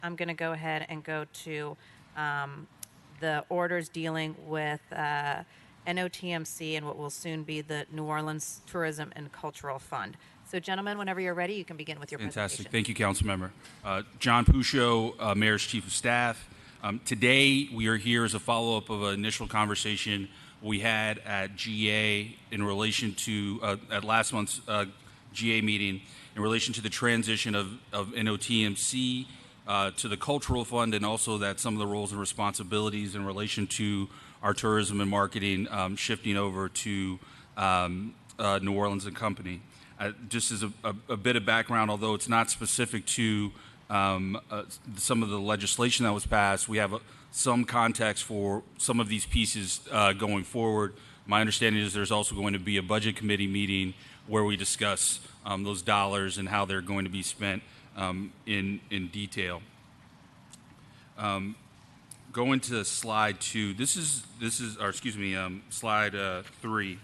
I'm going to go ahead and go to the orders dealing with NOTMC and what will soon be the New Orleans Tourism and Cultural Fund. So, gentlemen, whenever you're ready, you can begin with your Fantastic. presentation. Thank you, Council Member. John Pusho, Mayor's Chief of Staff. Today, we are here as a follow-up of an initial conversation we had at GA in relation to, at last month's GA meeting, in relation to the transition of NOTMC to the Cultural Fund, and also that some of the roles and responsibilities in relation to our tourism and marketing shifting over to New Orleans and Company. Just as a bit of background, although it's not specific to some of the legislation that was passed, we have some context for some of these pieces going forward. My understanding is there's also going to be a budget committee meeting where we discuss those dollars and how they're going to be spent in detail. Going to slide 2. Slide 3.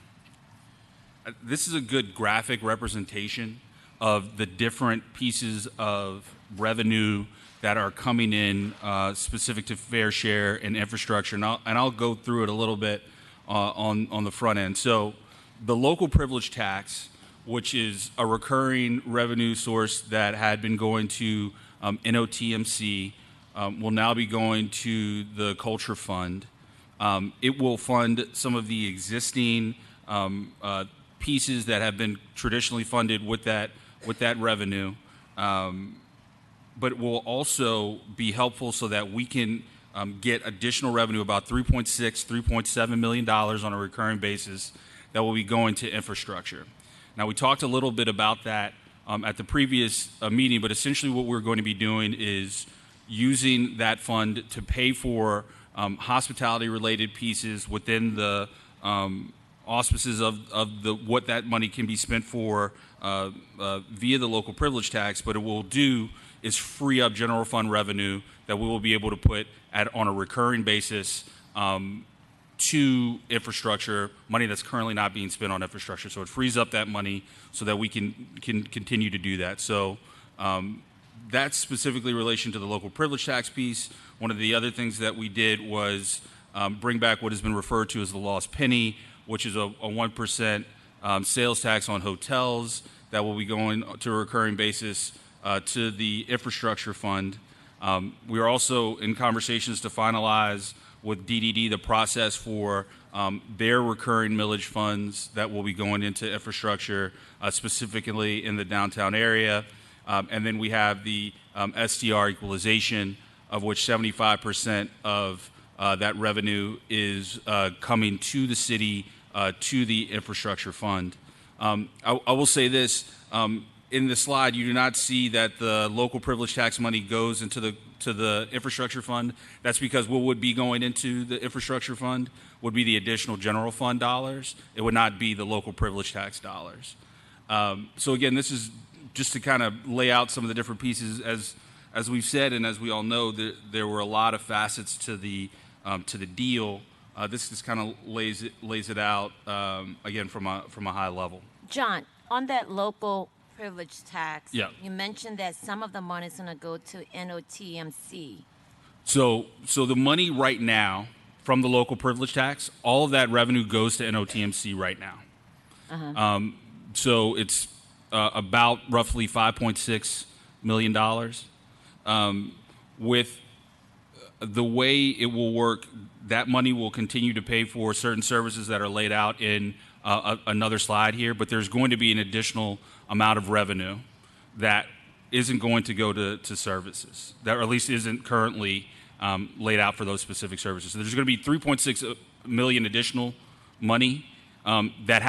This is a good graphic representation of the different pieces of revenue that are coming in specific to fair share and infrastructure. And I'll go through it a little bit on the front end. So the local privilege tax, which is a recurring revenue source that had been going to NOTMC, will now be going to the Culture Fund. It will fund some of the existing pieces that have been traditionally funded with that revenue, but it will also be helpful so that we can get additional revenue, about $3.7 million on a recurring basis, that will be going to infrastructure. Now, we talked a little bit about that at the previous meeting, but essentially what we're going to be doing is using that fund to pay for hospitality-related pieces within the auspices of what that money can be spent for via the local privilege tax. But it will do is free up general fund revenue that we will be able to put on a recurring basis to infrastructure, money that's currently not being spent on infrastructure. So it frees up that money so that we can continue to do that. So that's specifically in relation to the local privilege tax piece. One of the other things that we did was bring back what has been referred to as the lost penny, which is a 1% sales tax on hotels that will be going to a recurring basis to the infrastructure fund. We are also in conversations to finalize with DDD the process for their recurring millage funds that will be going into infrastructure, specifically in the downtown area. And then we have the STR equalization, of which 75% of that revenue is coming to the city, to the infrastructure fund. I will say this, in the slide, you do not see that the local privilege tax money goes into the infrastructure fund. That's because what would be going into the infrastructure fund would be the additional general fund dollars. It would not be the local privilege tax dollars. So again, this is just to kind of lay out some of the different pieces. As we've said, and as we all know, there were a lot of facets to the deal. This just kind of lays it out again from a high level. John, on that local privilege tax, yeah, you mentioned that some of the money is going to go to NOTMC. So the money right now from the local privilege tax, all of that revenue goes to NOTMC right now. Uh-huh. So it's about roughly $5.6 million. With the way it will work, that money will continue to pay for certain services that are laid out in another slide here, but there's going to be an additional amount of revenue that isn't going to go to services, that or at least isn't currently laid out for those specific services. So there's going to be $3.6 million additional money that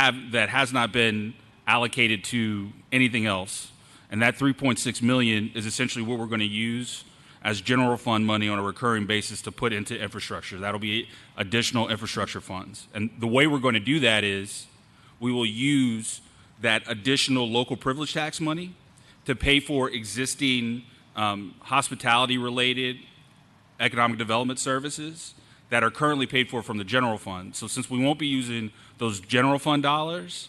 has not been allocated to anything else, and that $3.6 million is essentially what we're going to use as general fund money on a recurring basis to put into infrastructure. That'll be additional infrastructure funds. And the way we're going to do that is we will use that additional local privilege tax money to pay for existing hospitality-related economic development services that are currently paid for from the general fund. So since we won't be using those general fund dollars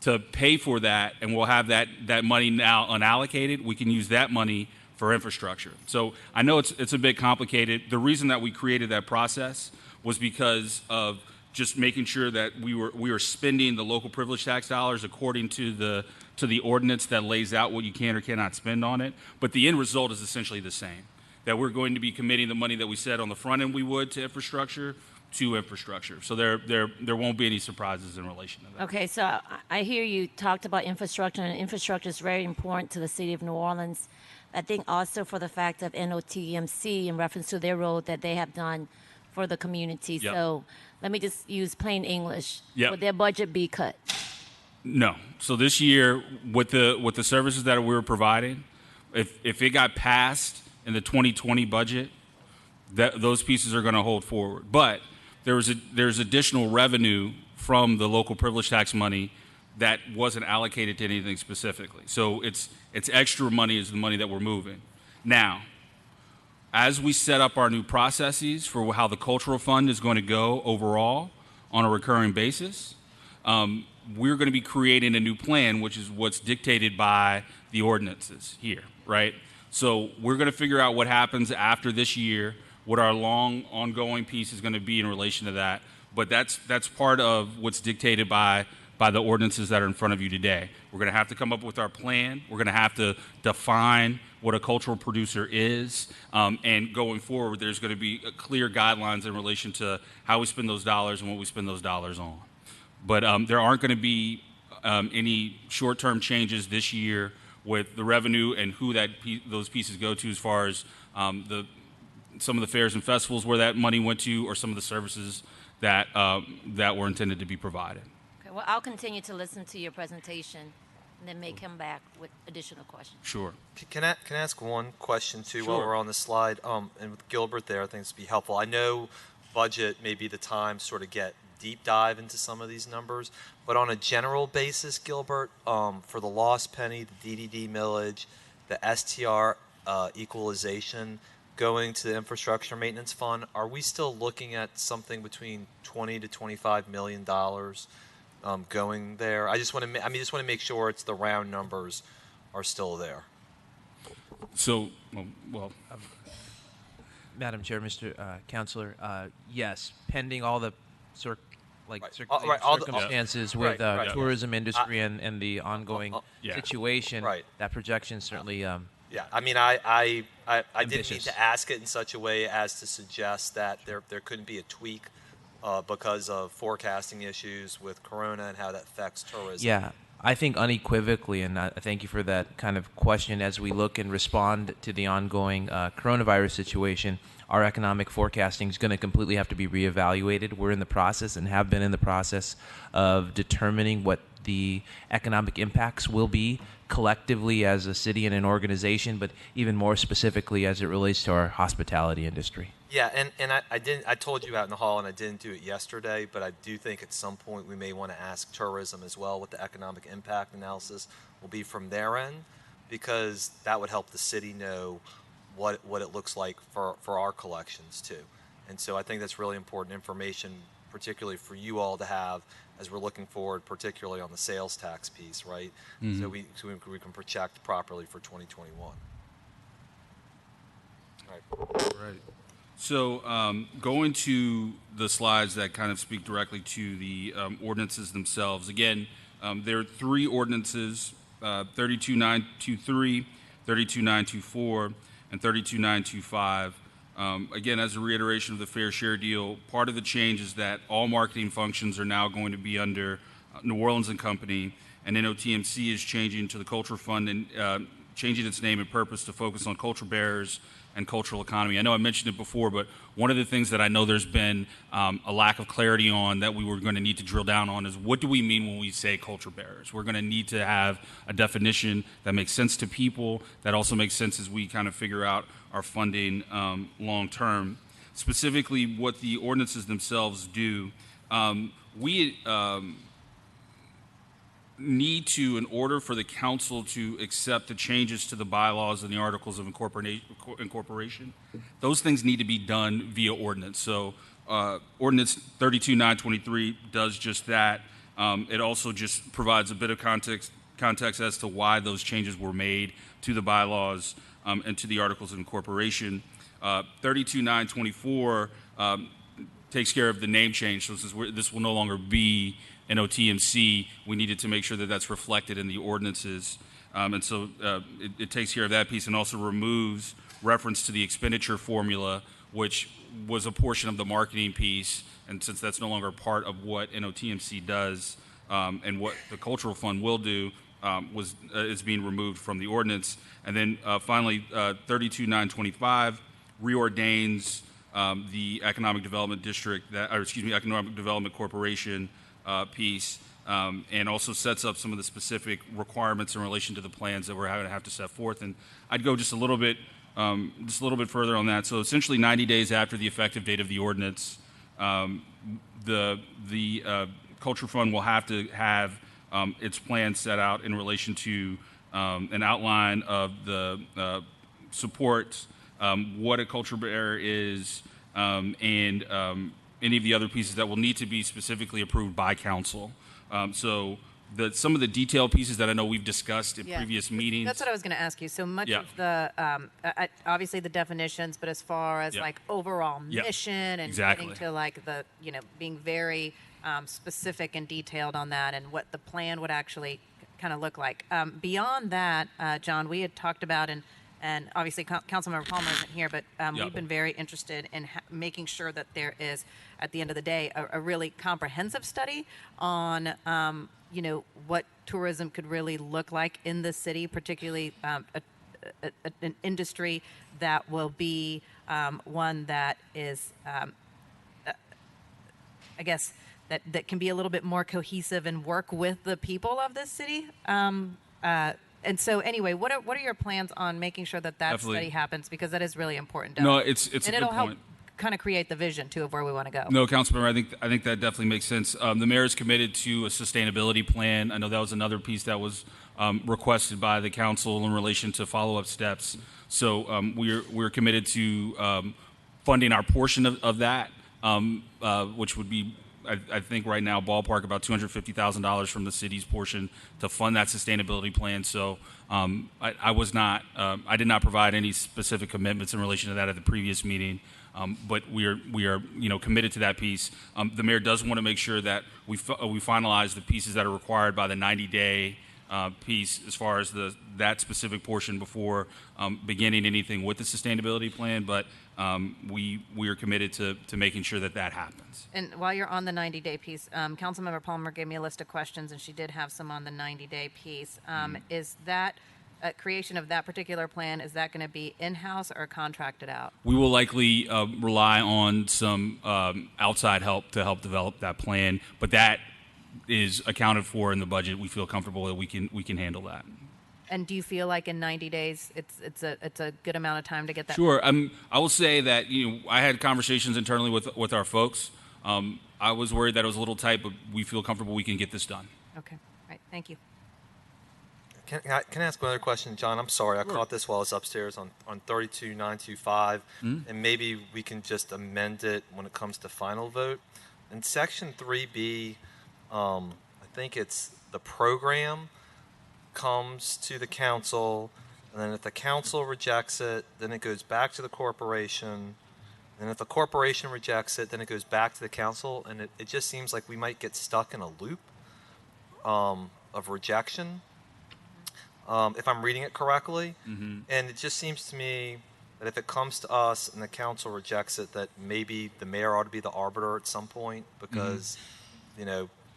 to pay for that, and we'll have that money now unallocated, we can use that money for infrastructure. So I know it's a bit complicated. The reason that we created that process was because of just making sure that we were spending the local privilege tax dollars according to the ordinance that lays out what you can or cannot spend on it. But the end result is essentially the same. That we're going to be committing the money that we said on the front end we would to infrastructure. So there won't be any surprises in relation to that. Okay, so I hear you talked about infrastructure, and infrastructure is very important to the city of New Orleans. I think also for the fact of NOTMC in reference to their role that they have done for the community. Yep. So let me just use plain English. Yep. Would their budget be cut? No. So this year, with the services that we were providing, if it got passed in the 2020 budget, those pieces are going to hold forward. But there's additional revenue from the local privilege tax money that wasn't allocated to anything specifically. So it's extra money is the money that we're moving. Now, as we set up our new processes for how the cultural fund is going to go overall on a recurring basis, we're going to be creating a new plan, which is what's dictated by the ordinances here, right? So we're going to figure out what happens after this year, what our long ongoing piece is going to be in relation to that. But that's part of what's dictated by the ordinances that are in front of you today. We're going to have to come up with our plan. We're going to have to define what a cultural producer is. And going forward, there's going to be clear guidelines in relation to how we spend those dollars and what we spend those dollars on. But there aren't going to be any short-term changes this year with the revenue and who those pieces go to as far as some of the fairs and festivals where that money went to, or some of the services that were intended to be provided. Okay, well, I'll continue to listen to your presentation and then may come back with additional questions. Sure. Can I ask one question too while Sure. we're on the slide? And with Gilbert there, I think this would be helpful. I know budget may be the time to sort of get deep dive into some of these numbers, but on a general basis, Gilbert, for the lost penny, the DDD millage, the STR equalization going to the infrastructure maintenance fund, are we still looking at something between $20 to $25 million going there? I just want to make sure it's the round numbers are still there. So, Madam Chair, Mr. Counselor, yes, pending all the circumstances with tourism industry and the ongoing situation, that projection certainly Yeah, I mean, I didn't mean ambitious. to ask it in such a way as to suggest that there couldn't be a tweak because of forecasting issues with Corona and how that affects tourism. Yeah, I think unequivocally, and I thank you for that kind of question, as we look and respond to the ongoing coronavirus situation, our economic forecasting is going to completely have to be reevaluated. We're in the process and have been in the process of determining what the economic impacts will be collectively as a city and an organization, but even more specifically as it relates to our hospitality industry. Yeah, and I told you out in the hall, and I didn't do it yesterday, but I do think at some point we may want to ask tourism as well what the economic impact analysis will be from their end, because that would help the city know what it looks like for our collections too. And so I think that's really important information, particularly for you all to have as we're looking forward, particularly on the sales tax piece, right? Mm-hmm. So we can project properly for 2021. Right. So going to the slides that kind of speak directly to the ordinances themselves. Again, there are three ordinances, 32923, 32924, and 32925. Again, as a reiteration of the fair share deal, part of the change is that all marketing functions are now going to be under New Orleans and Company, and NOTMC is changing to the Culture Fund and changing its name and purpose to focus on culture bearers and cultural economy. I know I mentioned it before, but one of the things that I know there's been a lack of clarity on that we were going to need to drill down on is, what do we mean when we say culture bearers? We're going to need to have a definition that makes sense to people, that also makes sense as we kind of figure out our funding long term. Specifically, what the ordinances themselves do, we need to, in order for the council to accept the changes to the bylaws and the articles of incorporation, those things need to be done via ordinance. So ordinance 32923 does just that. It also just provides a bit of context context as to why those changes were made to the bylaws and to the Articles of Incorporation. 32924 takes care of the name change. So since this will no longer be an OTMC, we needed to make sure that that's reflected in the ordinances. And so it takes care of that piece and also removes reference to the expenditure formula, which was a portion of the marketing piece. And since that's no longer part of what NOTMC does and what the cultural fund will do, is being removed from the ordinance. And then finally, 32925 reordains the Economic Development District, Economic Development Corporation piece, and also sets up some of the specific requirements in relation to the plans that we're going to have to set forth. And I'd go just a little bit further on that. So essentially, 90 days after the effective date of the ordinance, the Culture Fund will have to have its plan set out in relation to an outline of the support, what a culture bearer is, and any of the other pieces that will need to be specifically approved by council. So some of the detailed pieces that I know we've discussed in previous meetings. That's what I was going to ask you. So much of the, obviously the definitions, but as far as like overall mission and getting to like the, being very specific and detailed on that and what the plan would actually kind of look like. Beyond that, John, we had talked about, and obviously Councilmember Palmer isn't here, but we've been very interested in making sure that there is, at the end of the day, a really comprehensive study on, what tourism could really look like in the city, particularly an industry that will be one that is, I guess, that can be a little bit more cohesive and work with the people of this city. And so, anyway, what are your plans on making sure that Definitely. study happens? Because that is really important. No, it's and a good it'll help point. kind of create the vision too of where we want to go. No, Councilmember, I think that definitely makes sense. The mayor is committed to a sustainability plan. I know that was another piece that was requested by the council in relation to follow-up steps. So we're committed to funding our portion of that, which would be, I think right now, ballpark about $250,000 from the city's portion to fund that sustainability plan. So I did not provide any specific commitments in relation to that at the previous meeting. But we are committed to that piece. The mayor does want to make sure that we finalize the pieces that are required by the 90-day piece as far as that specific portion before beginning anything with the sustainability plan. But we are committed to making sure that happens. And while you're on the 90-day piece, Councilmember Palmer gave me a list of questions, and she did have some on the 90-day piece. Is that creation of that particular plan, is that going to be in-house or contracted out? We will likely rely on some outside help to help develop that plan, but that is accounted for in the budget. We feel comfortable that we can handle that. And do you feel like in 90 days it's a good amount of time to get that? Sure. I will say that I had conversations internally with our folks. I was worried that it was a little tight, but we feel comfortable we can get this done. Okay. All right. Thank you. Can I ask another question, John? I'm sorry, I caught this while I was upstairs on 32925, and maybe we can just amend it when it comes to final vote. In Section 3B, I think it's the program comes to the council, and then if the council rejects it, then it goes back to the corporation, and if the corporation rejects it, then it goes back to the council, and it just seems like we might get stuck in a loop of rejection. If I'm reading it correctly. And it just seems to me that if it comes to us and the council rejects it, that maybe the mayor ought to be the arbiter at some point because,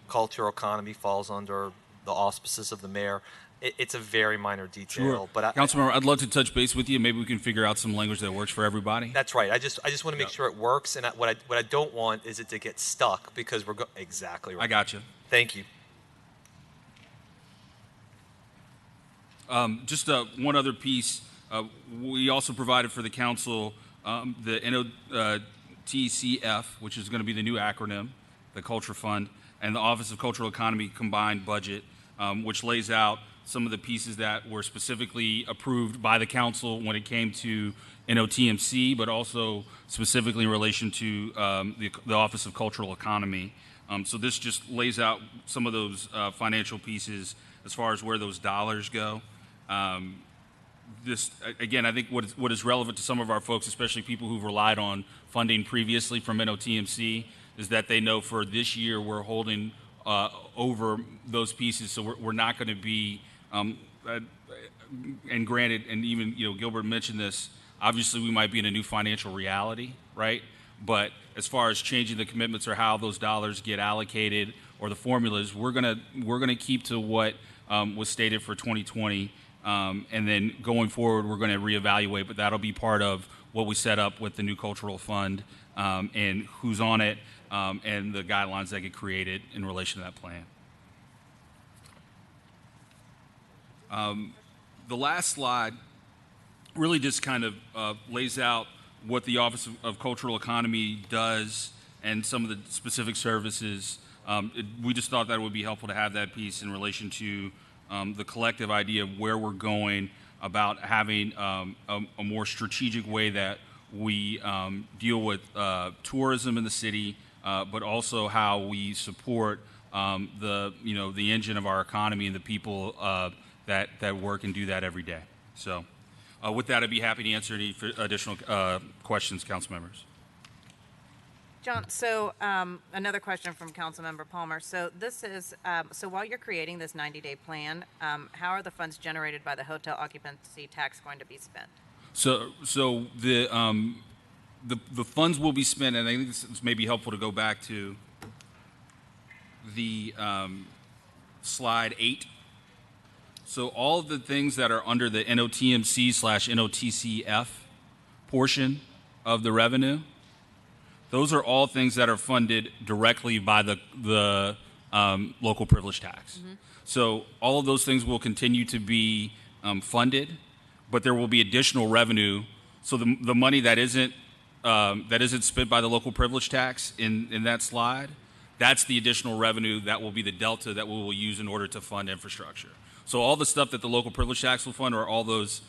cultural economy falls under the auspices of the mayor. It's a very minor detail. Sure. But Councilmember, I'd love to touch base with you. Maybe we can figure out some language that works for everybody. That's right. I just want to make sure it works. And what I don't want is it to get stuck because exactly right. I got you. Thank you. Just one other piece. We also provided for the council the NOTCF, which is going to be the new acronym, the Culture Fund, and the Office of Cultural Economy combined budget, which lays out some of the pieces that were specifically approved by the council when it came to NOTMC, but also specifically in relation to the Office of Cultural Economy. So this just lays out some of those financial pieces as far as where those dollars go. This again, I think what is relevant to some of our folks, especially people who've relied on funding previously from NOTMC, is that they know for this year we're holding over those pieces, so we're not going to be. And granted, and even Gilbert mentioned this. Obviously, we might be in a new financial reality, right? But as far as changing the commitments or how those dollars get allocated or the formulas, we're gonna keep to what was stated for 2020. And then going forward, we're going to reevaluate, but that'll be part of what we set up with the new cultural fund and who's on it and the guidelines that get created in relation to that plan. The last slide really just kind of lays out what the Office of Cultural Economy does and some of the specific services. We just thought that it would be helpful to have that piece in relation to the collective idea of where we're going about having a more strategic way that we deal with tourism in the city, but also how we support the engine of our economy and the people that work and do that every day. So with that, I'd be happy to answer any additional questions, council members. John, so another question from Councilmember Palmer. So this is, so while you're creating this 90-day plan, how are the funds generated by the hotel occupancy tax going to be spent? So the funds will be spent, and I think this may be helpful to go back to the slide 8. So all of the things that are under the NOTMC/NOTCF portion of the revenue, those are all things that are funded directly by the local privilege tax. Mm-hmm. So all of those things will continue to be funded, but there will be additional revenue. So the money that isn't spent by the local privilege tax in that slide, that's the additional revenue that will be the delta that we will use in order to fund infrastructure. So all the stuff that the local privilege tax will fund are all those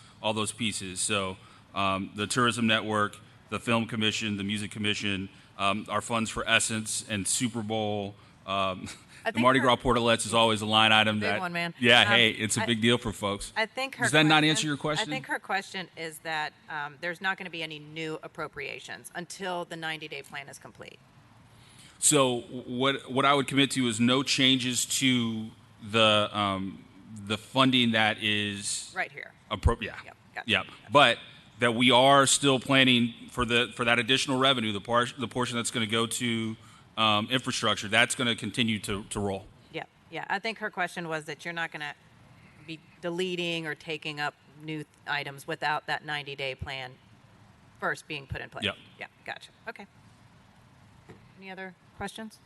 pieces. So the tourism network, the film commission, the music commission, our funds for Essence and Super Bowl. The Mardi Gras Portalettes is always a line item. Big one, man. Yeah, hey, it's a big deal for folks. I think Does that not answer your question? I think her question is that there's not going to be any new appropriations until the 90-day plan is complete. So what I would commit to is no changes to the funding that is right here. Appropriate. Yeah. Yep. Gotcha. Yep. But that we are still planning for that additional revenue, the portion that's going to go to infrastructure, that's going to continue to roll. Yeah. Yeah. I think her question was that you're not going to be deleting or taking up new items without that 90-day plan first being put in place. Yep. Yeah. Gotcha. Okay. Any other questions?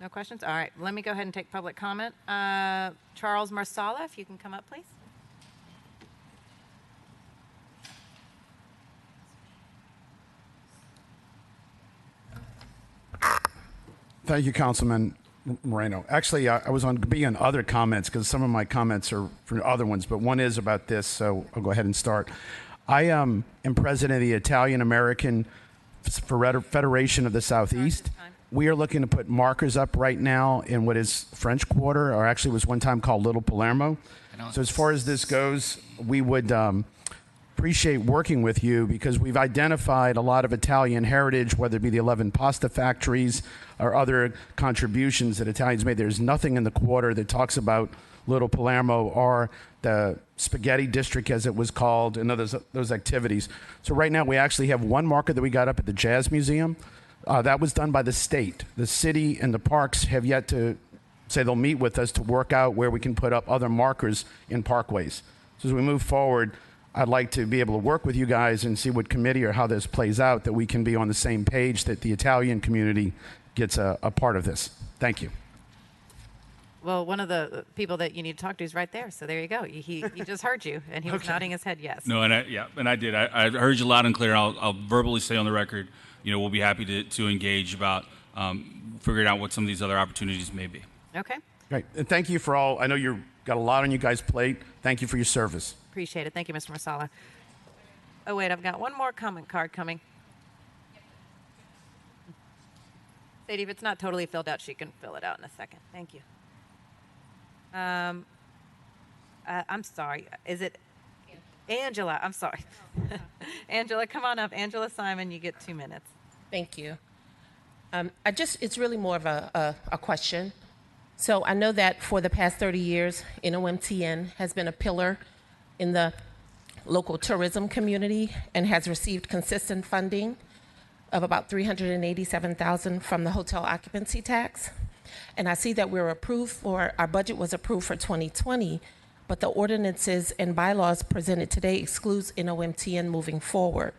No questions? All right. Let me go ahead and take public comment. Charles Marsala, if you can come up, please. Thank you, Councilman Moreno. Actually, I was on other comments because some of my comments are from other ones, but one is about this, so I'll go ahead and start. I am president of the Italian American Federation of the Southeast. We are looking to put markers up right now in what is French Quarter, or actually was one time called Little Palermo. So as far as this goes, we would appreciate working with you because we've identified a lot of Italian heritage, whether it be the 11 pasta factories or other contributions that Italians made. There's nothing in the quarter that talks about Little Palermo or the Spaghetti District, as it was called, and those activities. So right now we actually have one marker that we got up at the Jazz Museum. That was done by the state. The city and the parks have yet to say they'll meet with us to work out where we can put up other markers in parkways. So as we move forward, I'd like to be able to work with you guys and see what committee or how this plays out, that we can be on the same page, that the Italian community gets a part of this. Thank you. Well, one of the people that you need to talk to is right there. So there you go. He just heard you, and he was nodding his head yes. No, and I did. I heard you loud and clear. I'll verbally say on the record, we'll be happy to engage about figuring out what some of these other opportunities may be. Okay. Great. And thank you for all. I know you've got a lot on you guys' plate. Thank you for your service. Appreciate it. Thank you, Mr. Marsala. Oh, wait, I've got one more comment card coming. Sadie, if it's not totally filled out, she can fill it out in a second. Thank you. I'm sorry. Is it Angela? I'm sorry. Angela, come on up. Angela Simon, you get 2 minutes. Thank you. It's really more of a question. So I know that for the past 30 years, NOMTN has been a pillar in the local tourism community and has received consistent funding of about $387,000 from the hotel occupancy tax. And I see that our budget was approved for 2020, but the ordinances and bylaws presented today excludes NOMTN moving forward.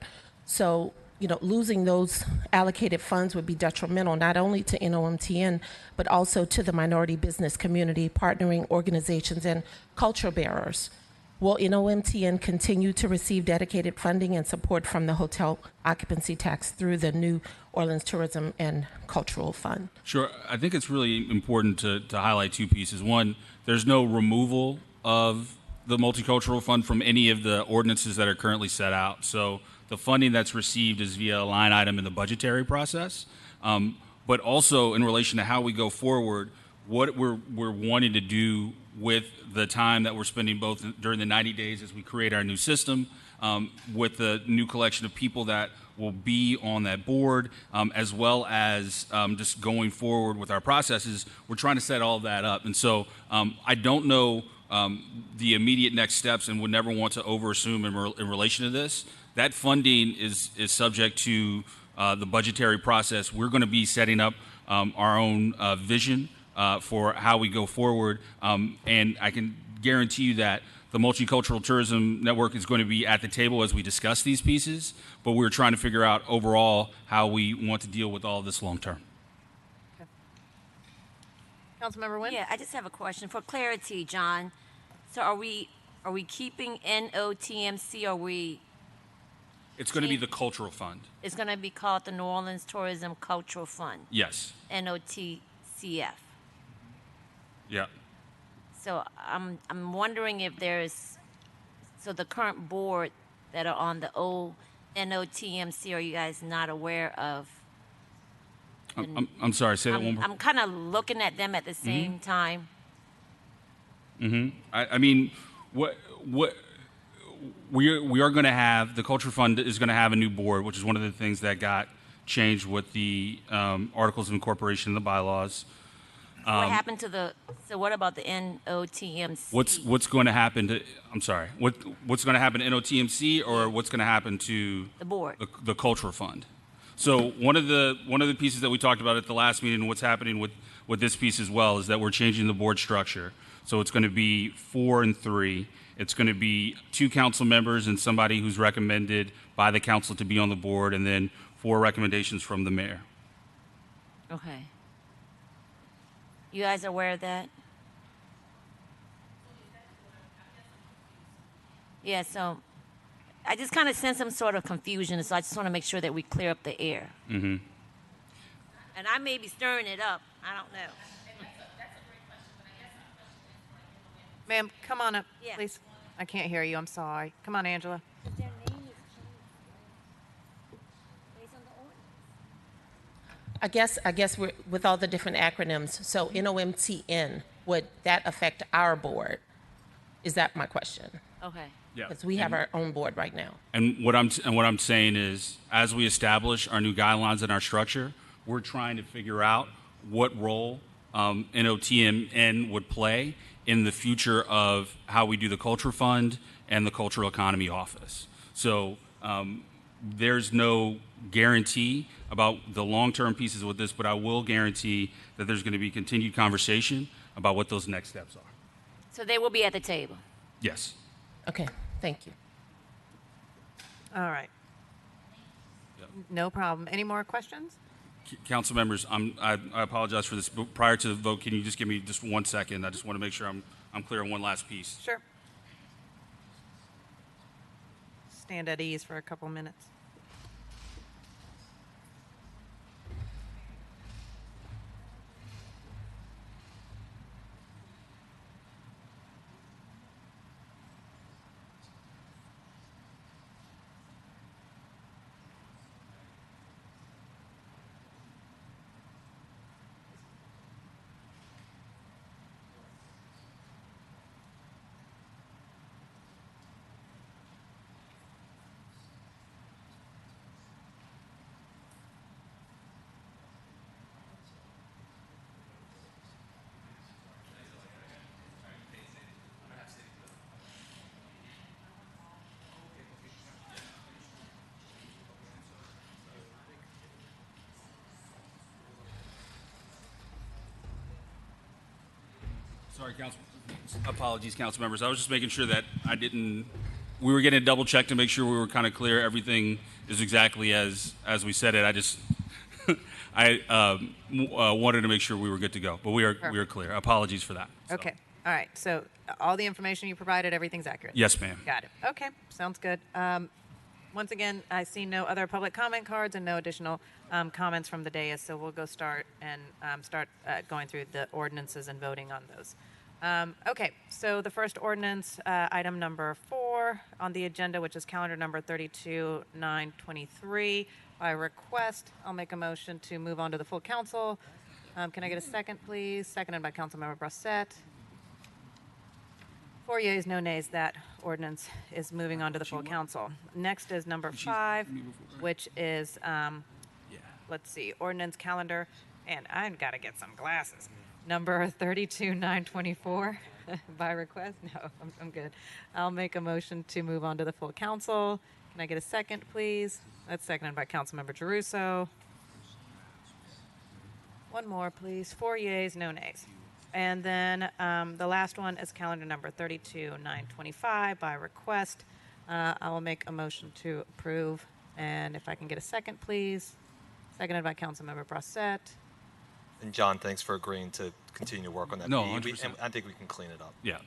So, losing those allocated funds would be detrimental not only to NOMTN, but also to the minority business community, partnering organizations, and culture bearers. Will NOMTN continue to receive dedicated funding and support from the hotel occupancy tax through the New Orleans Tourism and Cultural Fund? Sure. I think it's really important to highlight two pieces. One, there's no removal of the Multicultural Fund from any of the ordinances that are currently set out. So the funding that's received is via a line item in the budgetary process. But also in relation to how we go forward, what we're wanting to do with the time that we're spending both during the 90 days as we create our new system, with the new collection of people that will be on that board, as well as just going forward with our processes. We're trying to set all of that up. And so I don't know the immediate next steps and would never want to overassume in relation to this. That funding is subject to the budgetary process. We're going to be setting up our own vision for how we go forward. And I can guarantee you that the Multicultural Tourism Network is going to be at the table as we discuss these pieces, but we're trying to figure out overall how we want to deal with all of this long term. Okay. Councilmember Wynn? Yeah, I just have a question for clarity, John. So are we keeping NOTMC? Or It's going to be the Cultural Fund. it's going to be called the New Orleans Tourism Cultural Fund, Yes. NOTCF? Yeah. So I'm wondering if so the current board that are on the old NOTMC, are you guys not aware of? I'm sorry. Say that one more. I'm kind of looking at them at the same time. I mean, what we are going to have, the Culture Fund is going to have a new board, which is one of the things that got changed with the Articles of Incorporation and the bylaws. What happened to so what about the NOTMC? What's going to happen to? I'm sorry. What's going to happen to NOTMC, or what's going to happen to The board. the Cultural Fund? So one of the pieces that we talked about at the last meeting, and what's happening with this piece as well, is that we're changing the board structure. So it's going to be 4 and 3. It's going to be 2 council members and somebody who's recommended by the council to be on the board, and then 4 recommendations from the mayor. Okay. You guys are aware of that? Yeah, so I just kind of sense some sort of confusion, so I just want to make sure that we clear up the air. Mm-hmm. And I may be stirring it up. I don't know. Ma'am, come on up, Yeah. please. I can't hear you. I'm sorry. Come on, Angela. I guess we're, with all the different acronyms, so NOMTN, would that affect our board? Is that my question? Okay. Yeah. Because we have our own board right now. And what I'm saying is, as we establish our new guidelines and our structure, we're trying to figure out what role NOTMN would play in the future of how we do the Culture Fund and the Cultural Economy Office. So there's no guarantee about the long-term pieces with this, but I will guarantee that there's going to be continued conversation about what those next steps are. So they will be at the table. Yes. Okay, thank you. All right. No problem. Any more questions? Council members, I apologize for this, but prior to the vote, can you just give me just 1 second? I just want to make sure I'm clear on one last piece. Sure. Stand at ease for a couple minutes. Sorry, Council. Apologies, council members. I was just making sure that we were getting a double check to make sure we were kind of clear. Everything is exactly as we said it. I just, wanted to make sure we were good to go, but we are clear. Apologies for that. So. Okay. All right. So all the information you provided, everything's accurate? Yes, ma'am. Got it. Okay. Sounds good. Once again, I see no other public comment cards and no additional comments from the dais, so we'll go start going through the ordinances and voting on those. Okay, so the first ordinance, item number 4 on the agenda, which is calendar number 32-923. By request, I'll make a motion to move on to the full council. Can I get a second, please? Seconded by Councilmember Brossette. 4 yeas, no nays. That ordinance is moving on to the full council. Next is number 5, which is, let's see, ordinance calendar, and I've got to get some glasses. Number 32-924. By request? No, I'm good. I'll make a motion to move on to the full council. Can I get a second, please? That's seconded by Councilmember Giarrusso. One more, please. 4 yeas, no nays. And then the last one is calendar number 32-925 by request. I will make a motion to approve. And if I can get a second, please. Seconded by Councilmember Brossette. And John, thanks for agreeing to continue to work on that. No, B. 100%. And I think we can clean it up. Yeah.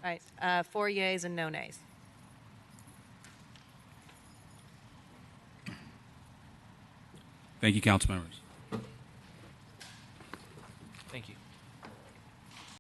All right, 4 yeas and no nays. Thank you, council members.